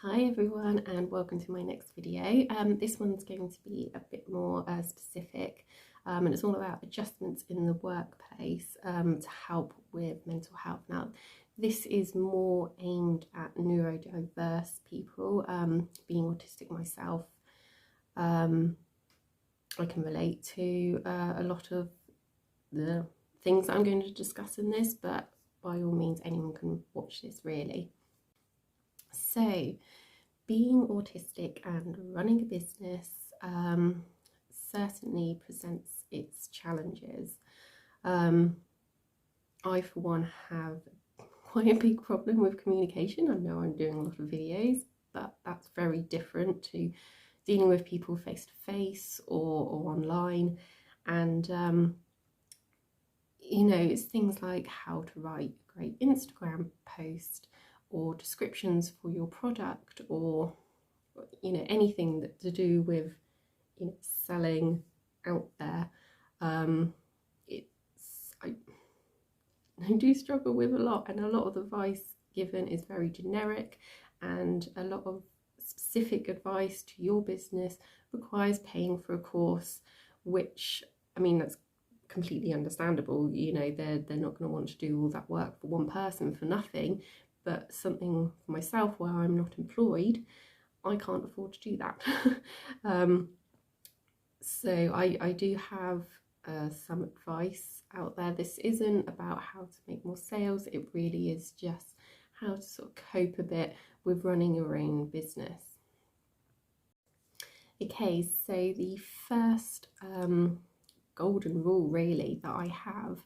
Hi everyone, and welcome to my next video. This one's going to be a bit more specific, and it's all about adjustments in the workplace to help with mental health. Now, this is more aimed at neurodiverse people. Being autistic myself, I can relate to a lot of the things that I'm going to discuss in this, but by all means anyone can watch this really. So, being autistic and running a business certainly presents its challenges. I, for one, have quite a big problem with communication. I know I'm doing a lot of videos, but that's very different to dealing with people face to face or online. And you know, it's things like how to write a great Instagram post, or descriptions for your product, or anything that to do with selling out there. I do struggle with a lot, and a lot of the advice given is very generic, and a lot of specific advice to your business requires paying for a course, which, I mean, that's completely understandable. They're not going to want to do all that work for one person for nothing. But something for myself where I'm not employed, I can't afford to do that. So I do have some advice out there. This isn't about how to make more sales. It really is just how to sort of cope a bit with running your own business. Okay, so the first golden rule really that I have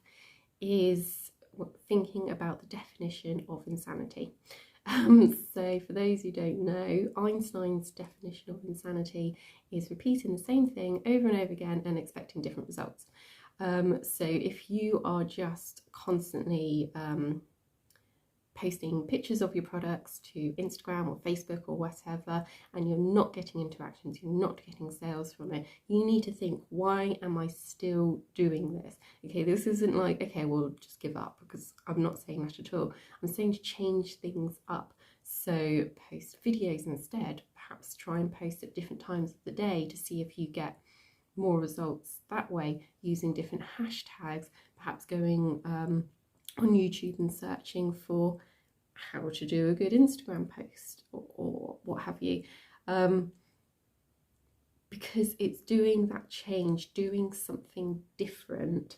is thinking about the definition of insanity. So for those who don't know, Einstein's definition of insanity is repeating the same thing over and over again and expecting different results. So if you are just constantly posting pictures of your products to Instagram or Facebook or whatever, and you're not getting interactions, you're not getting sales from it, you need to think, why am I still doing this? Okay, this isn't like, okay, well, just give up, because I'm not saying that at all. I'm saying to change things up. So post videos instead, perhaps try and post at different times of the day to see if you get more results that way, using different hashtags, perhaps going on YouTube and searching for how to do a good Instagram post or what have you, because it's doing that change, doing something different,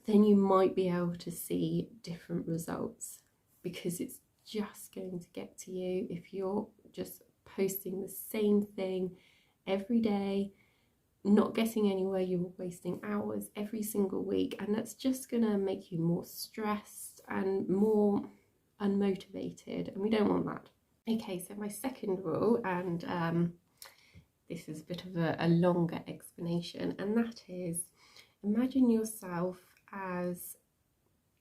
then you might be able to see different results, because it's just going to get to you if you're just posting the same thing every day, not getting anywhere. You're wasting hours every single week, and that's just gonna make you more stressed and more unmotivated, and we don't want that. Okay, so my second rule, and this is a bit of a longer explanation, and that is, imagine yourself as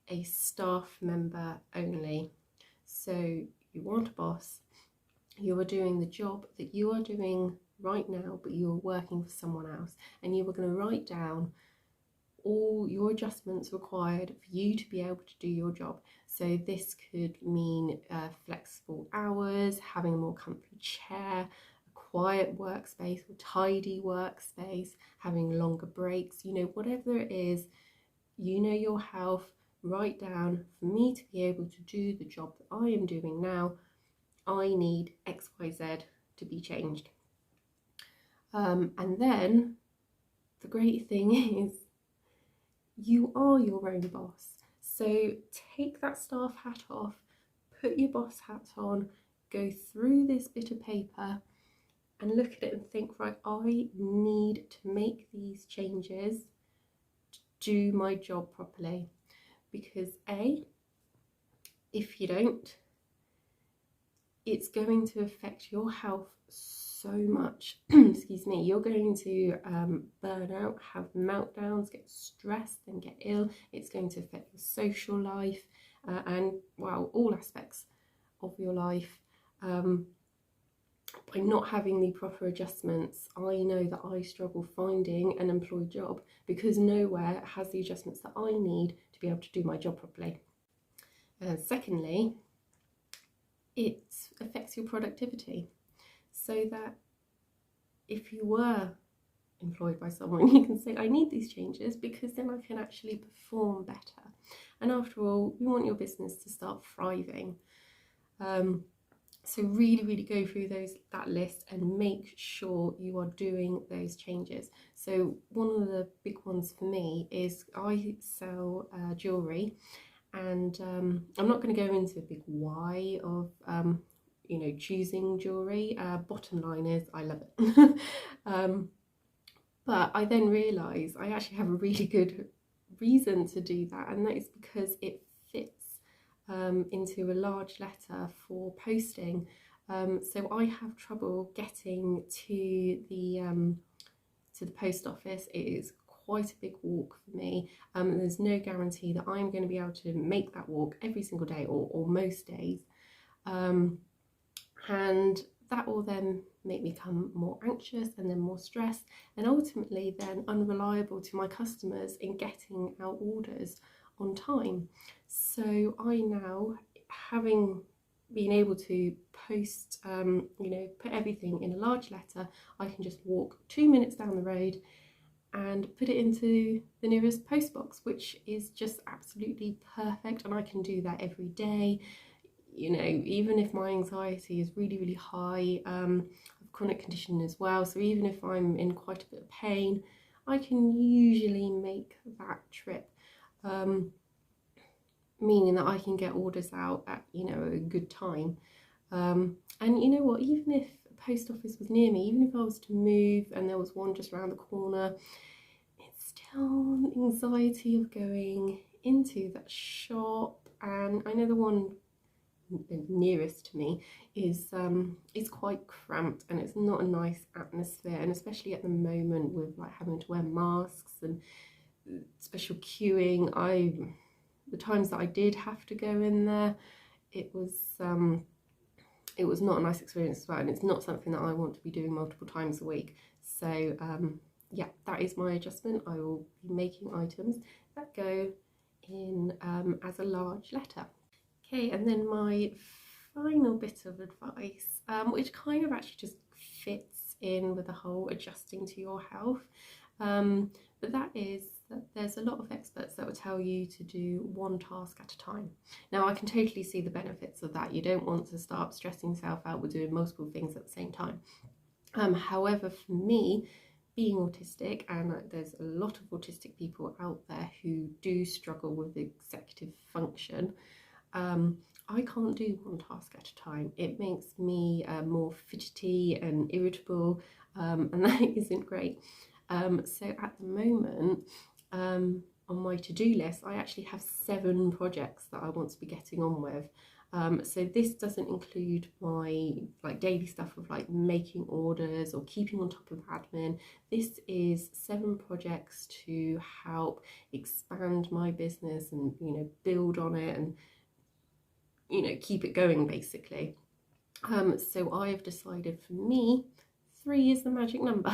a staff member only. So you aren't a boss, you are doing the job that you are doing right now, but you're working for someone else, and you were going to write down all your adjustments required for you to be able to do your job. So this could mean flexible hours, having a more comfy chair, a quiet workspace or tidy workspace, having longer breaks, whatever it is, your health, write down, for me to be able to do the job that I am doing now, I need XYZ to be changed. And then the great thing is, you are your own boss. So take that staff hat off, put your boss hat on, go through this bit of paper and look at it and think, right, I need to make these changes to do my job properly. Because if you don't, it's going to affect your health so much. Excuse me, you're going to burn out, have meltdowns, get stressed and get ill. It's going to affect your social life and, well, all aspects of your life. By not having the proper adjustments, I know that I struggle finding an employed job, because nowhere has the adjustments that I need to be able to do my job properly. Secondly, it affects your productivity. So that if you were employed by someone, you can say, I need these changes because then I can actually perform better. And after all, we want your business to start thriving. So really go through that list and make sure you are doing those changes. So one of the big ones for me is I sell jewellery, and I'm not going to go into a big why of choosing jewellery. Bottom line is I love it. But I then realise I actually have a really good reason to do that, and that is because it fits into a large letter for posting. So I have trouble getting to the post office. It is quite a big walk for me. There's no guarantee that I'm going to be able to make that walk every single day or most days. And that will then make me become more anxious and then more stressed, and ultimately then unreliable to my customers in getting our orders on time. So I now, having been able to post, put everything in a large letter, I can just walk 2 minutes down the road and put it into the nearest post box, which is just absolutely perfect. And I can do that every day. Even if my anxiety is really high, I've chronic condition as well, so even if I'm in quite a bit of pain, I can usually make that trip, meaning that I can get orders out at a good time. And you know what, even if a post office was near me, even if I was to move and there was one just around the corner, it's still the anxiety of going into that shop. And I know the one nearest to me is quite cramped, and it's not a nice atmosphere, and especially at the moment with like having to wear masks and special queuing, the times that I did have to go in there, it was not a nice experience as well, and it's not something that I want to be doing multiple times a week. So yeah, that is my adjustment. I will be making items that go in as a large letter. Okay, and then my final bit of advice, which kind of actually just fits in with the whole adjusting to your health, but that is that there's a lot of experts that will tell you to do one task at a time. Now, I can totally see the benefits of that. You don't want to start stressing yourself out with doing multiple things at the same time. However, for me, being autistic, and there's a lot of autistic people out there who do struggle with executive function, I can't do one task at a time. It makes me more fidgety and irritable, and that isn't great. So at the moment, on my to-do list, I actually have 7 projects that I want to be getting on with. So this doesn't include my daily stuff of making orders or keeping on top of admin. This is 7 projects to help expand my business and build on it and keep it going, basically. So I've decided, for me, 3 is the magic number.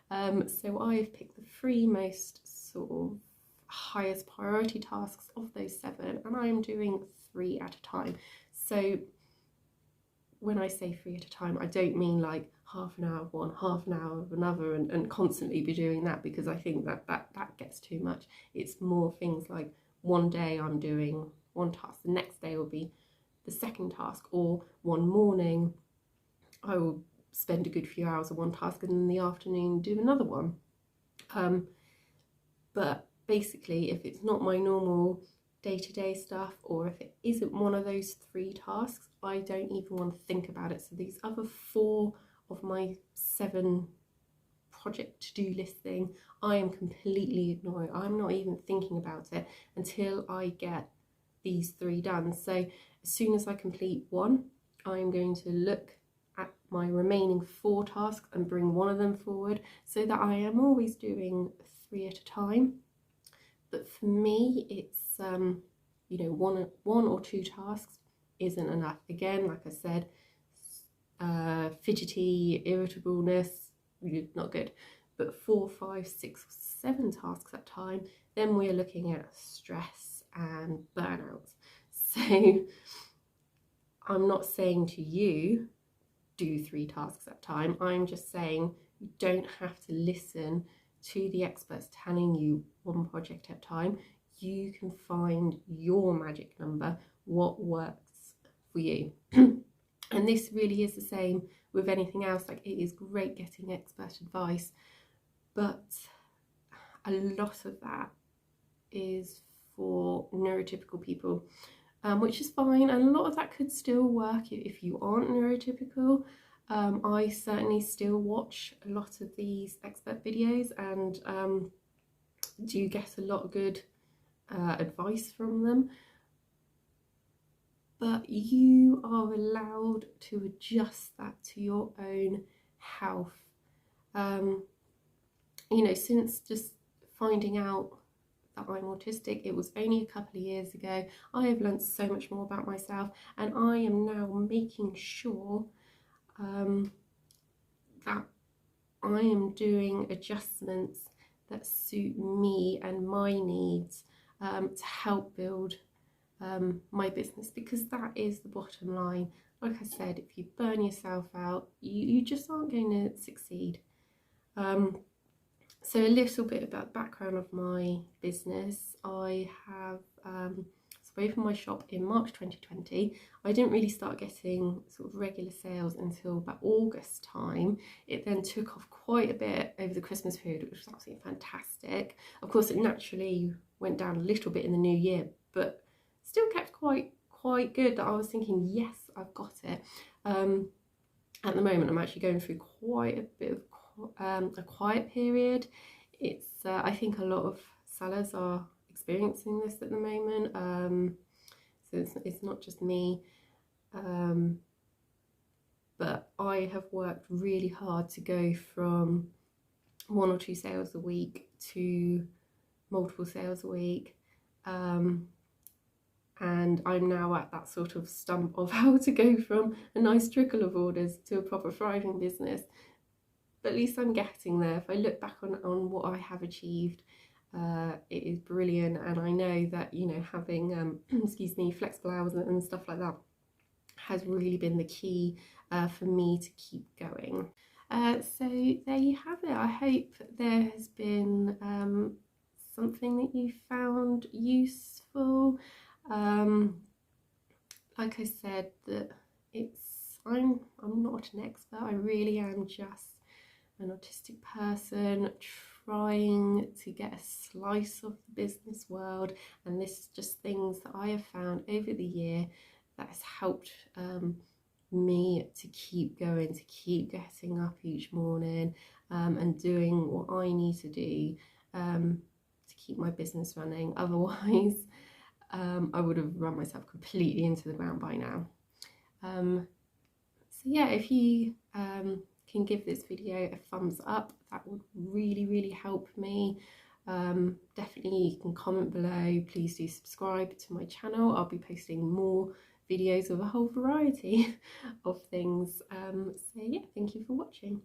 So I've picked the 3 most sort of highest priority tasks of those 7, and I'm doing 3 at a time. So when I say 3 at a time, I don't mean half an hour of one, half an hour of another, and constantly be doing that, because I think that gets too much. It's more things like one day I'm doing one task, the next day will be the second task, or one morning I will spend a good few hours on one task and in the afternoon do another one. But basically, if it's not my normal day-to-day stuff, or if it isn't one of those 3 tasks, I don't even want to think about it. So these other 4 of my 7 project to-do list thing, I am completely ignoring. I'm not even thinking about it until I get these 3 done. So as soon as I complete one, I'm going to look at my remaining 4 tasks and bring one of them forward, so that I am always doing 3 at a time. But for me, it's one or 2 tasks isn't enough. Again, like I said, fidgety, irritableness, not good. But 4, 5, 6, 7 tasks at a time, then we're looking at stress and burnout. So I'm not saying to you, do 3 tasks at a time. I'm just saying you don't have to listen to the experts telling you one project at a time. You can find your magic number, what works for you. And this really is the same with anything else. Like, it is great getting expert advice, but a lot of that is for neurotypical people, which is fine, and a lot of that could still work if you aren't neurotypical. I certainly still watch a lot of these expert videos and do get a lot of good advice from them, but you are allowed to adjust that to your own health. You know, since just finding out that I'm autistic, it was only a couple of years ago, I have learned so much more about myself, and I am now making sure that I am doing adjustments that suit me and my needs to help build my business, because that is the bottom line. Like I said, if you burn yourself out, you just aren't going to succeed. So a little bit about the background of my business. I have opened my shop in March 2020. I didn't really start getting sort of regular sales until about August time. It then took off quite a bit over the Christmas period, which was absolutely fantastic. Of course, it naturally went down a little bit in the new year, but still kept quite good. That I was thinking, yes, I've got it. At the moment, I'm actually going through quite a bit of a quiet period. It's I think a lot of sellers are experiencing this at the moment, so it's not just me, but I have worked really hard to go from 1 or 2 sales a week to multiple sales a week, and I'm now at that sort of stump of how to go from a nice trickle of orders to a proper thriving business. But at least I'm getting there. If I look back on what I have achieved, it is brilliant, and I know that, you know, having excuse me, flexible hours and stuff like that has really been the key for me to keep going. So there you have it. I hope there has been something that you found useful. Like I said, that I'm not an expert. I really am just an autistic person trying to get a slice of the business world, and this is just things that I have found over the year that has helped me to keep going, to keep getting up each morning and doing what I need to do to keep my business running. Otherwise I would have run myself completely into the ground by now. So yeah, if you can give this video a thumbs up, that would really help me. Definitely you can comment below. Please do subscribe to my channel. I'll be posting more videos of a whole variety of things. So yeah, thank you for watching.